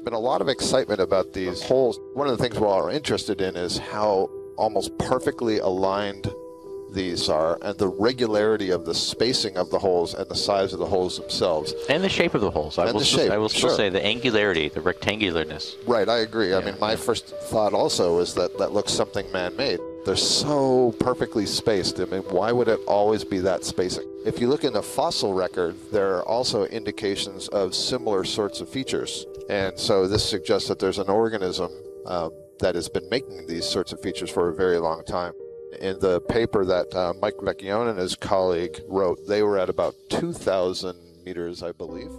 been a lot of excitement about these holes. One of the things we're interested in is how almost perfectly aligned these are, and the regularity of the spacing of the holes and the size of the holes themselves. And the shape of the holes. I will still sure. say the angularity, the rectangularness. Right, I agree. I mean, my first thought also is that looks something man-made. They're so perfectly spaced. I mean, why would it always be that spacing? If you look in the fossil record, there are also indications of similar sorts of features. And so this suggests that there's an organism that has been making these sorts of features for a very long time. In the paper that Mike Vecchione and his colleague wrote, they were at about 2,000 meters, I believe.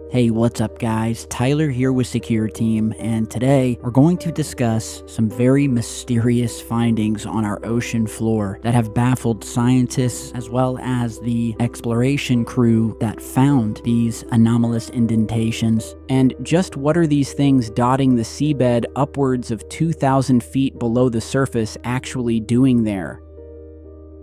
Hey, what's up guys? Tyler here with Secure Team, and today we're going to discuss some very mysterious findings on our ocean floor that have baffled scientists as well as the exploration crew that found these anomalous indentations. And just what are these things dotting the seabed upwards of 2,000 feet below the surface actually doing there?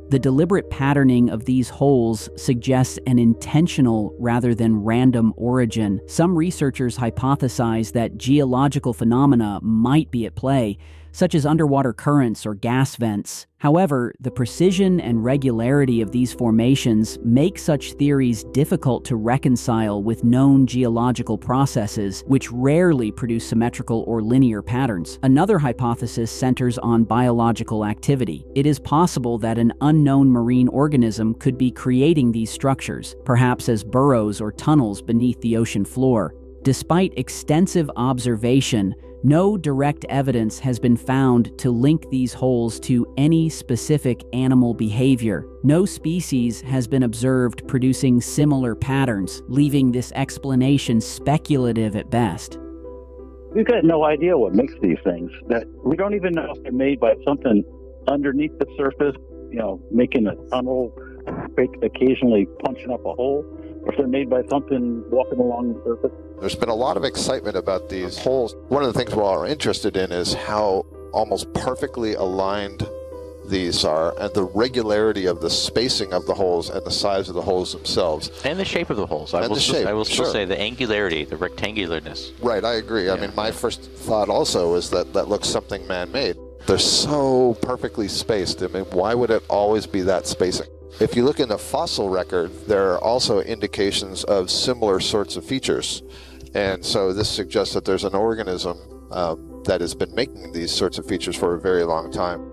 The deliberate patterning of these holes suggests an intentional rather than random origin. Some researchers hypothesize that geological phenomena might be at play, such as underwater currents or gas vents. However, the precision and regularity of these formations make such theories difficult to reconcile with known geological processes, which rarely produce symmetrical or linear patterns. Another hypothesis centers on biological activity. It is possible that an unknown marine organism could be creating these structures, perhaps as burrows or tunnels beneath the ocean floor. Despite extensive observation, no direct evidence has been found to link these holes to any specific animal behavior. No species has been observed producing similar patterns, leaving this explanation speculative at best. We've got no idea what makes these things. That we don't even know if they're made by something underneath the surface, making a tunnel, occasionally punching up a hole, or if they're made by something walking along the surface. There's been a lot of excitement about these holes. One of the things we're interested in is how almost perfectly aligned these are, and the regularity of the spacing of the holes and the size of the holes themselves. And the shape of the holes. I will still say the angularity, the rectangularness. Right, I agree. I mean, my first thought also is that looks something man-made. They're so perfectly spaced. I mean, why would it always be that spacing? If you look in the fossil record, there are also indications of similar sorts of features. And so this suggests that there's an organism that has been making these sorts of features for a very long time.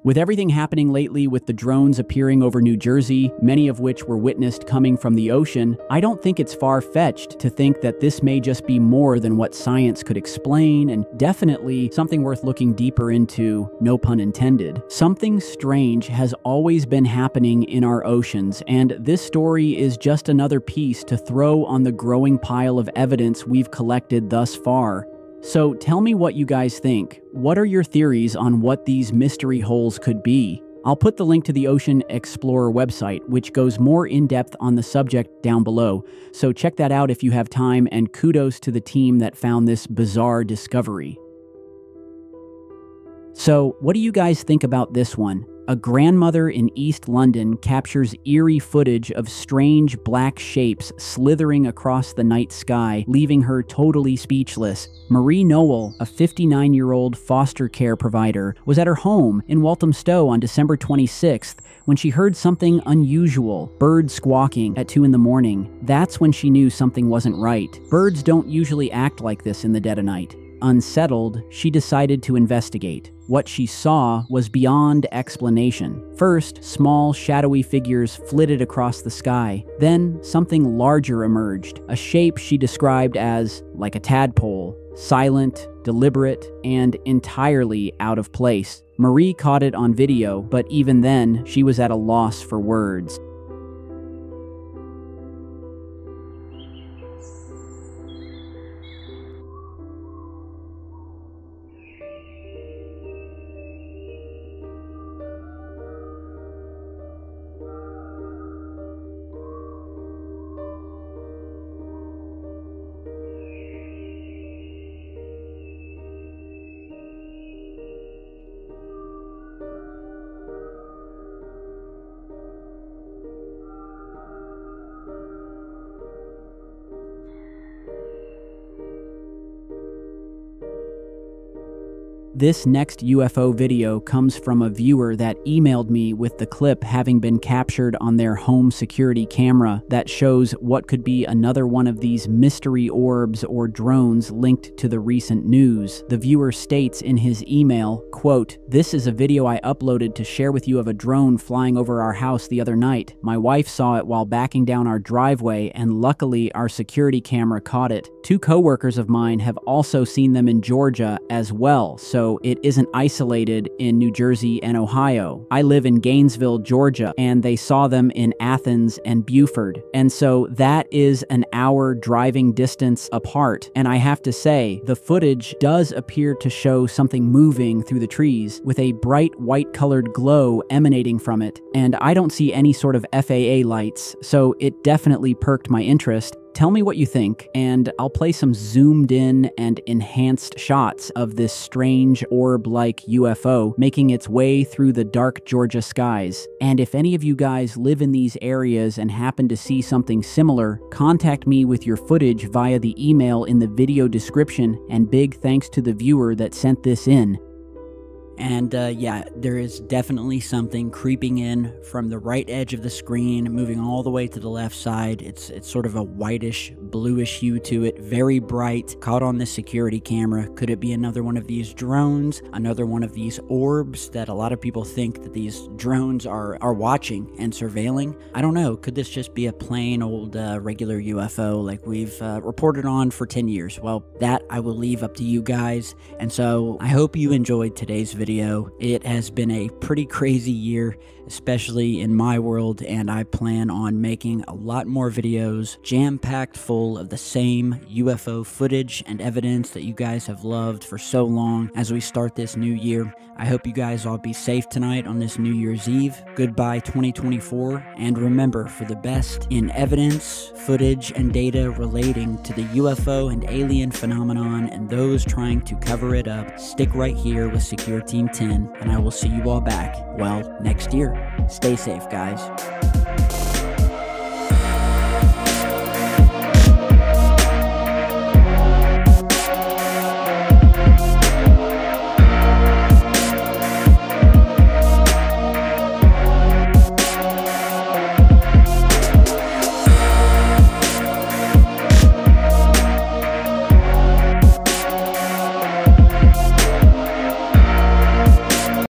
With everything happening lately with the drones appearing over New Jersey, many of which were witnessed coming from the ocean, I don't think it's far-fetched to think that this may just be more than what science could explain, and definitely something worth looking deeper into, no pun intended. Something strange has always been happening in our oceans, and this story is just another piece to throw on the growing pile of evidence we've collected thus far. So tell me what you guys think. What are your theories on what these mystery holes could be? I'll put the link to the Ocean Explorer website, which goes more in-depth on the subject down below. So check that out if you have time, and kudos to the team that found this bizarre discovery. So what do you guys think about this one? A grandmother in East London captures eerie footage of strange black shapes slithering across the night sky, leaving her totally speechless. Marie Noel, a 59-year-old foster care provider, was at her home in Walthamstow on December 26th when she heard something unusual, birds squawking at 2 in the morning. That's when she knew something wasn't right. Birds don't usually act like this in the dead of night. Unsettled, she decided to investigate. What she saw was beyond explanation. First, small, shadowy figures flitted across the sky. Then, something larger emerged, a shape she described as like a tadpole, silent, deliberate, and entirely out of place. Marie caught it on video, but even then, she was at a loss for words. This next UFO video comes from a viewer that emailed me with the clip having been captured on their home security camera that shows what could be another one of these mystery orbs or drones linked to the recent news. The viewer states in his email, quote, "This is a video I uploaded to share with you of a drone flying over our house the other night. My wife saw it while backing down our driveway, and luckily our security camera caught it. 2 coworkers of mine have also seen them in Georgia as well, so it isn't isolated in New Jersey and Ohio. I live in Gainesville, Georgia, and they saw them in Athens and Beaufort. And so that is an hour driving distance apart. And I have to say, the footage does appear to show something moving through the trees with a bright white-colored glow emanating from it. And I don't see any sort of FAA lights, so it definitely perked my interest. Tell me what you think, and I'll play some zoomed-in and enhanced shots of this strange orb-like UFO making its way through the dark Georgia skies. And if any of you guys live in these areas and happen to see something similar, contact me with your footage via the email in the video description, and big thanks to the viewer that sent this in. And yeah, there is definitely something creeping in from the right edge of the screen, moving all the way to the left side. It's sort of a whitish, bluish hue to it, very bright, caught on this security camera. Could it be another one of these drones, another one of these orbs that a lot of people think that these drones are watching and surveilling? I don't know. Could this just be a plain old regular UFO like we've reported on for 10 years? Well, that I will leave up to you guys. And so I hope you enjoyed today's video. It has been a pretty crazy year, especially in my world, and I plan on making a lot more videos jam-packed full of the same UFO footage and evidence that you guys have loved for so long as we start this new year. I hope you guys all be safe tonight on this New Year's Eve. Goodbye 2024, and remember, for the best in evidence, footage, and data relating to the UFO and alien phenomenon and those trying to cover it up, stick right here with Secure Team 10, and I will see you all back, well, next year. Stay safe, guys.